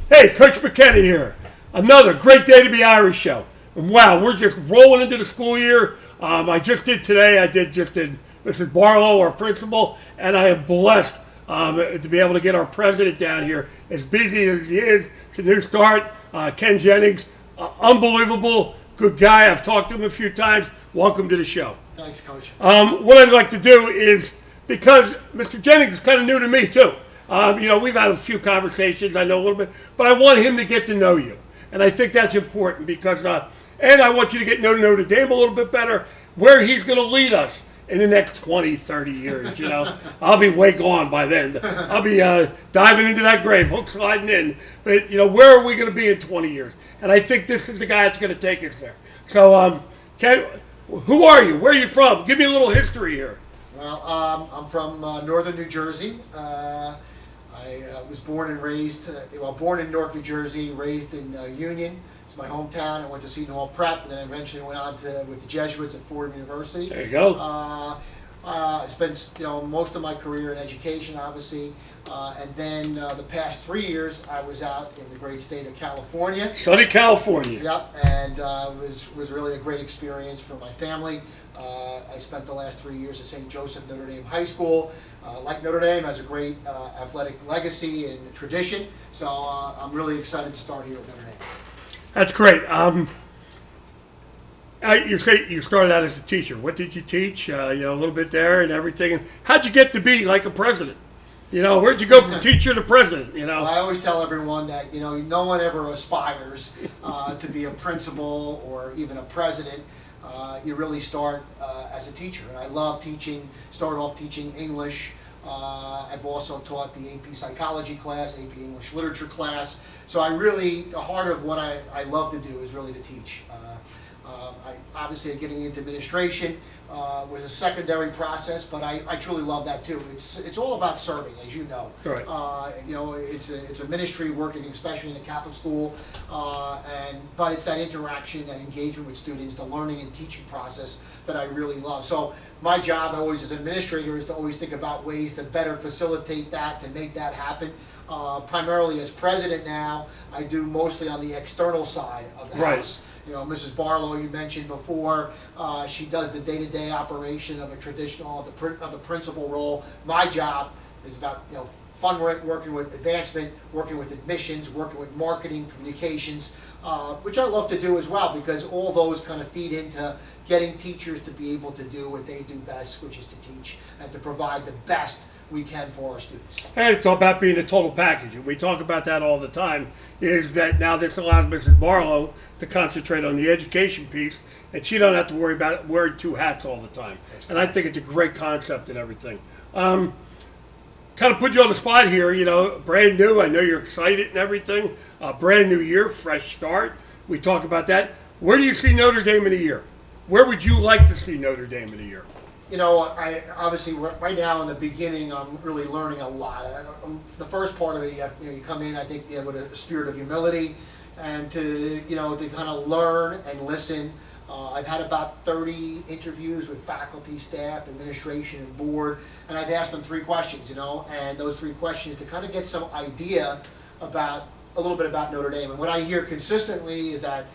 Hey, Coach McKenna here. Another great day to be Irish show. And wow, we're just rolling into the school year. I just did today. I did Mrs. Barlow, our principal, and I am blessed to be able to get our president down here. As busy as he is, it's a new start. Ken Jennings, unbelievable, good guy. I've talked to him a few times. Welcome to the show. Thanks, Coach. What I'd like to do is, because Mr. Jennings is kind of new to me too. We've had a few conversations, I know a little bit, but I want him to get to know you. And I think that's important because, and I want you to get to know Notre Dame a little bit better, where he's going to lead us in the next 20, 30 years, I'll be way gone by then. I'll be diving into that grave, hook sliding in. But, where are we going to be in 20 years? And I think this is the guy that's going to take us there. So, Ken, who are you? Where are you from? Give me a little history here. Well, I'm from northern New Jersey. I was born and raised, born in Newark, New Jersey, raised in Union. It's my hometown. I went to Seton Hall Prep, and then eventually went on with the Jesuits at Fordham University. There you go. I spent most of my career in education, obviously, and then the past 3 years I was out in the great state of California. Sunny California. Yep, and was really a great experience for my family. I spent the last 3 years at St. Joseph Notre Dame High School. Like Notre Dame, has a great athletic legacy and tradition, so I'm really excited to start here at Notre Dame. That's great. You say you started out as a teacher. What did you teach? A little bit there and everything. And how'd you get to be like a president? Where'd you go from teacher to president? Well, I always tell everyone that no one ever aspires to be a principal or even a president. You really start as a teacher, and I love teaching. Started off teaching English. I've also taught the AP Psychology class, AP English Literature class. So the heart of what I love to do is really to teach. Obviously, getting into administration was a secondary process, but I truly love that too. It's all about serving, as you know. Right. It's a ministry working, especially in a Catholic school, but it's that interaction, that engagement with students, the learning and teaching process that I really love. So my job always as an administrator is to always think about ways to better facilitate that, to make that happen. Primarily as president now, I do mostly on the external side of the house. Mrs. Barlow, you mentioned before, she does the day-to-day operation of the principal role. My job is about fun working with advancement, working with admissions, working with marketing, communications, which I love to do as well, because all those kind of feed into getting teachers to be able to do what they do best, which is to teach and to provide the best we can for our students. And it's all about being a total package. And we talk about that all the time, is that now this allows Mrs. Barlow to concentrate on the education piece, and she don't have to worry about wearing two hats all the time. And I think it's a great concept and everything. Kind of put you on the spot here, brand new. I know you're excited and everything. Brand new year, fresh start. We talk about that. Where do you see Notre Dame in a year? Where would you like to see Notre Dame in a year? I obviously right now in the beginning, I'm really learning a lot. The first part of it, you come in, I think, with a spirit of humility, and to kind of learn and listen. I've had about 30 interviews with faculty, staff, administration, and board, and I've asked them 3 questions, and those 3 questions to kind of get some idea about a little bit about Notre Dame. And what I hear consistently is that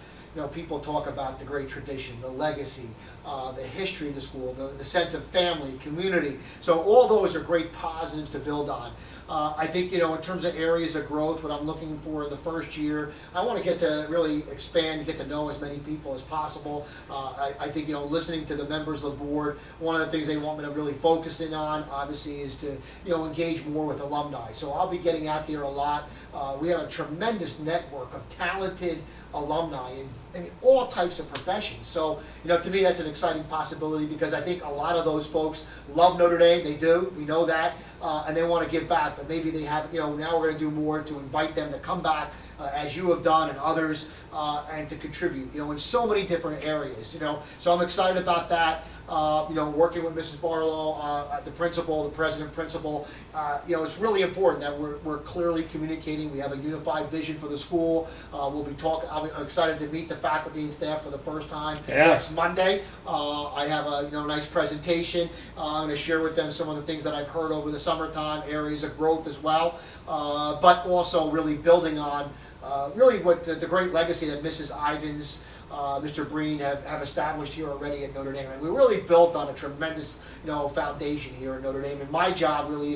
people talk about the great tradition, the legacy, the history of the school, the sense of family, community. So all those are great positives to build on. I think, in terms of areas of growth, what I'm looking for in the first year, I want to get to really expand, get to know as many people as possible. I think, listening to the members of the board, one of the things they want me to really focus in on, obviously, is to, engage more with alumni. So I'll be getting out there a lot. We have a tremendous network of talented alumni in all types of professions. So, to me, that's an exciting possibility, because I think a lot of those folks love Notre Dame. They do. We know that. And they want to give back. But maybe they have, now we're going to do more to invite them to come back, as you have done and others, and to contribute, in so many different areas, So I'm excited about that. working with Mrs. Barlow, the principal, the president principal, it's really important that we're clearly communicating. We have a unified vision for the school. We'll be talking. I'm excited to meet the faculty and staff for the first time next Monday. I have a nice presentation. I'm going to share with them some of the things that I've heard over the summertime, areas of growth as well, but also really building on really what the great legacy that Mrs. Ivins, Mr. Breen have established here already at Notre Dame. And we really built on a tremendous foundation here at Notre Dame. And my job really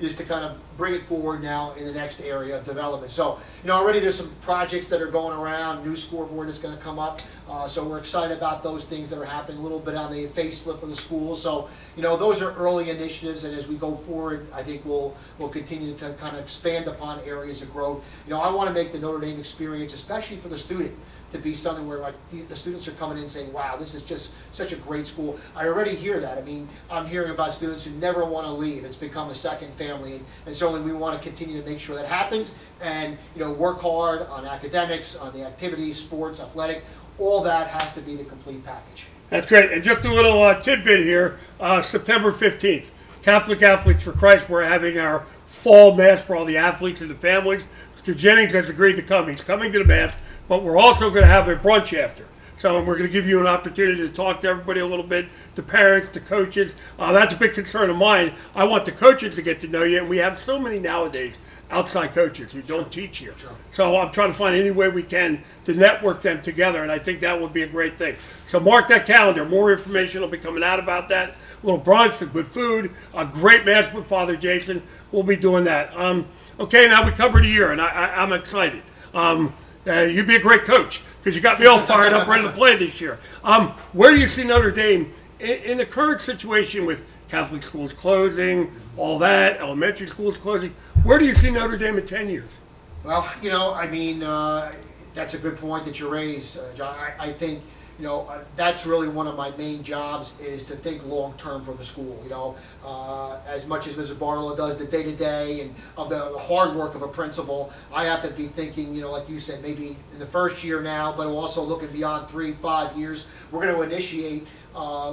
is to kind of bring it forward now in the next area of development. So already there's some projects that are going around. New scoreboard is going to come up. So we're excited about those things that are happening. A little bit on the facelift of the school. So those are early initiatives. And as we go forward, I think we'll continue to kind of expand upon areas of growth. I want to make the Notre Dame experience, especially for the student, to be something where the students are coming in saying, wow, this is just such a great school. I already hear that. I mean, I'm hearing about students who never want to leave. It's become a second family, and certainly we want to continue to make sure that happens and work hard on academics, on the activities, sports, athletic. All that has to be the complete package. That's great. And just a little tidbit here, September 15th, Catholic Athletes for Christ, we're having our fall mass for all the athletes and the families. Mr. Jennings has agreed to come. He's coming to the mass. But we're also going to have a brunch after. So we're going to give you an opportunity to talk to everybody a little bit, the parents, the coaches. That's a big concern of mine. I want the coaches to get to know you. And we have so many nowadays outside coaches who don't teach here. Sure. So I'm trying to find any way we can to network them together. And I think that would be a great thing. So mark that calendar. More information will be coming out about that. A little brunch, some good food, a great mass with Father Jason. We'll be doing that. Okay, now we covered a year, and I'm excited. You'd be a great coach because you got me all fired up, ready to play this year. Where do you see Notre Dame in the current situation with Catholic schools closing, all that, elementary schools closing? Where do you see Notre Dame in 10 years? Well, that's a good point that you raise, John. I think that's really one of my main jobs is to think long term for the school. As much as Mrs. Barlow does the day to day and of the hard work of a principal, I have to be thinking, like you said, maybe in the first year now, but also looking beyond 3-5 years. We're going to initiate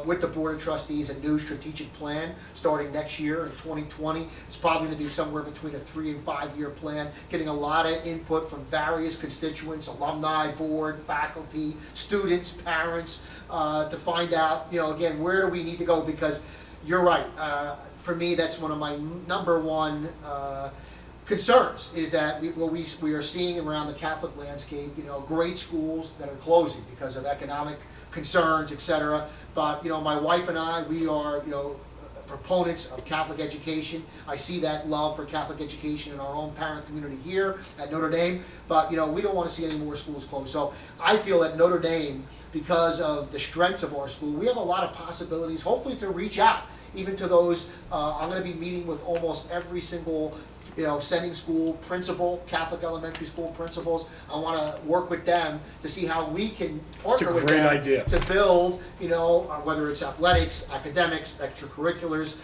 with the Board of Trustees a new strategic plan starting next year in 2020. It's probably going to be somewhere between a 3 and 5 year plan, getting a lot of input from various constituents, alumni, board, faculty, students, parents, to find out, again, where do we need to go? Because you're right. For me, that's one of my number one concerns is that we are seeing around the Catholic landscape, great schools that are closing because of economic concerns, etc. But my wife and I, we are proponents of Catholic education. I see that love for Catholic education in our own parent community here at Notre Dame. But we don't want to see any more schools closed. So I feel that Notre Dame, because of the strengths of our school, we have a lot of possibilities, hopefully, to reach out even to those. I'm going to be meeting with almost every single sending school principal, Catholic elementary school principals. I want to work with them to see how we can partner with them to build, whether it's athletics, academics, extracurriculars,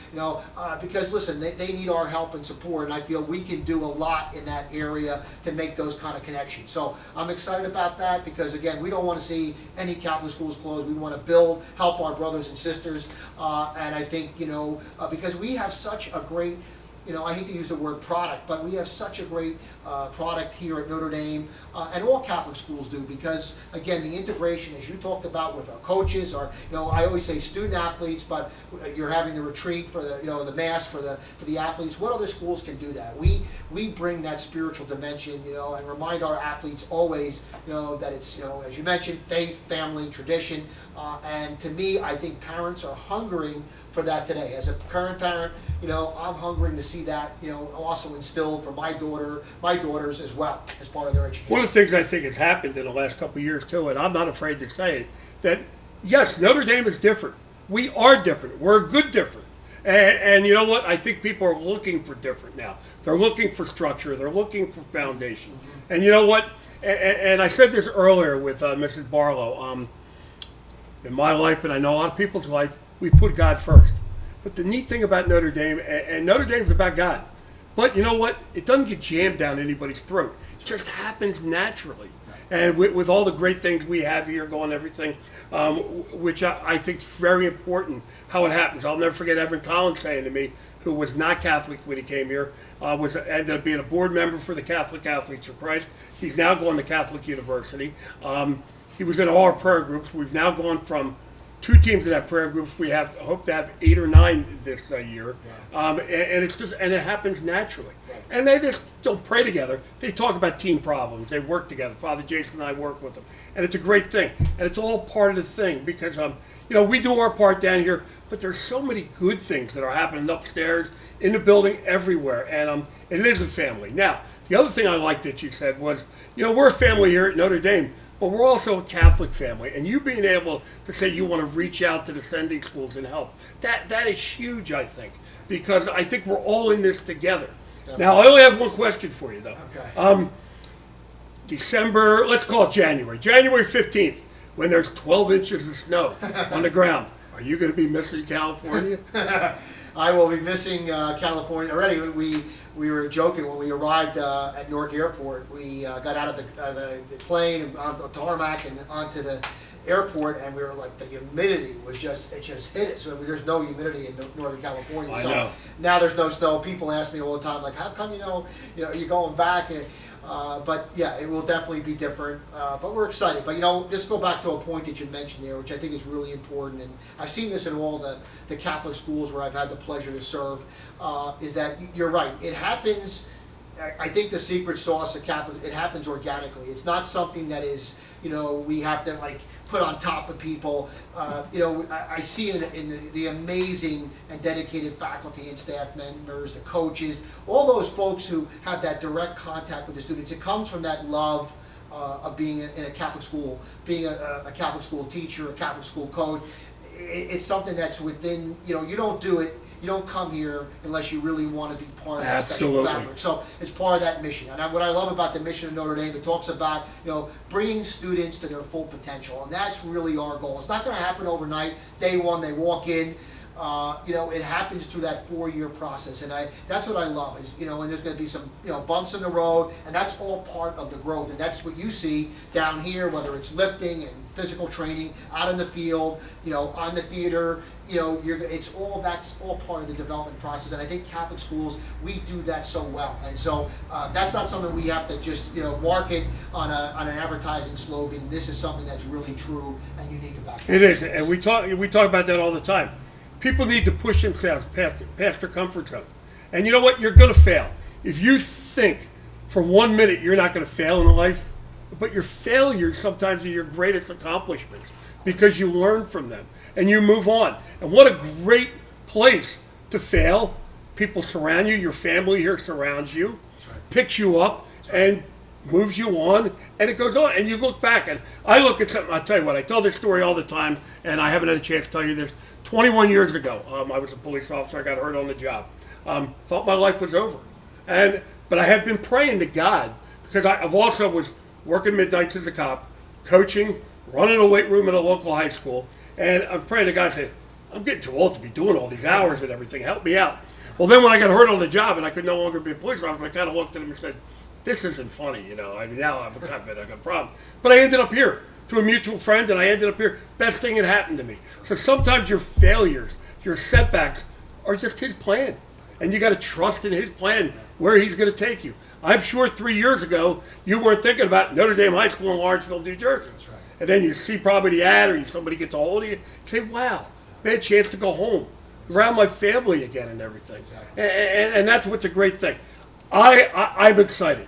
because listen, they need our help and support, and I feel we can do a lot in that area to make those kind of connections. So I'm excited about that because, again, we don't want to see any Catholic schools closed. We want to help our brothers and sisters, and I think, because we have such a great, I hate to use the word product, but we have such a great product here at Notre Dame, and all Catholic schools do, because, again, the integration, as you talked about with our coaches, I always say student athletes, but you're having the retreat for the mass for the athletes. What other schools can do that? We bring that spiritual dimension, and remind our athletes always, that it's, as you mentioned, faith, family, tradition, and to me, I think parents are hungering for that today. As a current parent, I'm hungering to see that, also instilled for my daughters as well as part of their education. One of the things I think has happened in the last couple of years too, and I'm not afraid to say it, that yes, Notre Dame is different. We are different. We're a good different. And you know what? I think people are looking for different now. They're looking for structure. They're looking for foundation. Mm-hmm. And you know what? And I said this earlier with Mrs. Barlow. In my life, and I know a lot of people's life, we put God first. But the neat thing about Notre Dame, and Notre Dame's about God. But you know what? It doesn't get jammed down anybody's throat. It just happens naturally. And with all the great things we have here going, everything, which I think is very important, how it happens. I'll never forget Evan Collins saying to me, who was not Catholic when he came here, ended up being a board member for the Catholic Athletes of Christ. He's now going to Catholic University. He was in all our prayer groups. We've now gone from 2 teams in that prayer groups. We hope to have 8 or 9 this year, and it's just, and it happens naturally. And they just don't pray together. They talk about team problems. They work together. Father Jason and I work with them, and it's a great thing. And it's all part of the thing because we do our part down here, but there's so many good things that are happening upstairs, in the building, everywhere, and it is a family. Now, the other thing I liked that you said was, we're a family here at Notre Dame. But we're also a Catholic family, and you being able to say you want to reach out to the sending schools and help, that is huge, I think, because I think we're all in this together. Definitely. Now, I only have one question for you, though. Okay. December, let's call it January 15th, when there's 12 inches of snow on the ground. Are you going to be missing California? I will be missing California already. We were joking when we arrived at Newark Airport. We got out of the plane and onto the tarmac and onto the airport, and we were like, the humidity was just hit it. So there's no humidity in Northern California. I know. Now there's no snow. People ask me all the time, like, how come you're going back? But yeah, it will definitely be different. But we're excited. But just go back to a point that you mentioned there, which I think is really important. And I've seen this in all the Catholic schools where I've had the pleasure to serve. Is that you're right? It happens. I think the secret sauce of Catholic, it happens organically. It's not something that is we have to put on top of people. I see it in the amazing and dedicated faculty and staff members, the coaches, all those folks who have that direct contact with the students. It comes from that love of being in a Catholic school, being a Catholic school teacher, a Catholic school coach. It's something that's within, you don't do it. You don't come here unless you really want to be part of that special fabric. So it's part of that mission. And what I love about the mission of Notre Dame, it talks about bringing students to their full potential, and that's really our goal. It's not going to happen overnight. Day one, they walk in. It happens through that 4-year process, and that's what I love is and there's going to be some bumps in the road, and that's all part of the growth, and that's what you see down here, whether it's lifting and physical training out in the field, on the theater, that's all part of the development process, and I think Catholic schools, we do that so well, and so that's not something we have to just market on an advertising slogan. This is something that's really true and unique about Catholic It is, schools. and we talk about that all the time. People need to push themselves past their comfort zone. And you know what? You're going to fail. If you think for 1 minute you're not going to fail in life, but your failures sometimes are your greatest accomplishments because you learn from them and you move on. And what a great place to fail. People surround you. Your family here surrounds you, picks you up, and moves you on, and it goes on. And you look back, and I look at something, I'll tell you what, I tell this story all the time, and I haven't had a chance to tell you this. 21 years ago, I was a police officer. I got hurt on the job. Thought my life was over. But I had been praying to God because I also was working midnights as a cop, coaching, running a weight room at a local high school. And I'm praying to God, saying, I'm getting too old to be doing all these hours and everything. Help me out. Well, then when I got hurt on the job and I could no longer be a police officer, I kind of looked at him and said, this isn't funny, now I have a kind of a problem. But I ended up here through a mutual friend, and I ended up here. Best thing that happened to me. So sometimes your failures, your setbacks, are just his plan. And you got to trust in his plan where he's going to take you. I'm sure 3 years ago, you weren't thinking about Notre Dame High School in Lawrenceville, New Jersey. That's right. And then you see probably the ad or somebody gets a hold of you, say, wow, man, chance to go home, around my family again and everything. Exactly. And that's what's a great thing. I'm excited.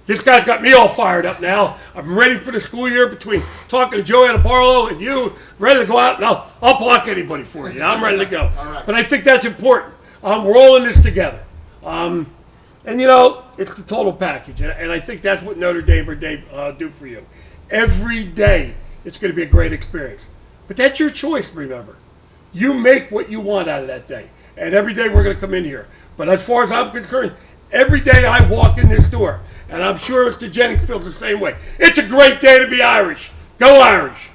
This guy's got me all fired up now. I'm ready for the school year between talking to Joanna Barlow and you, ready to go out, and I'll block anybody for you. I'm ready to go. All right. But I think that's important. We're all in this together. And it's the total package. And I think that's what Notre Dame do for you. Every day, it's going to be a great experience. But that's your choice, remember. You make what you want out of that day. And every day we're going to come in here. But as far as I'm concerned, every day I walk in this door, and I'm sure Mr. Jennings feels the same way. It's a great day to be Irish. Go Irish!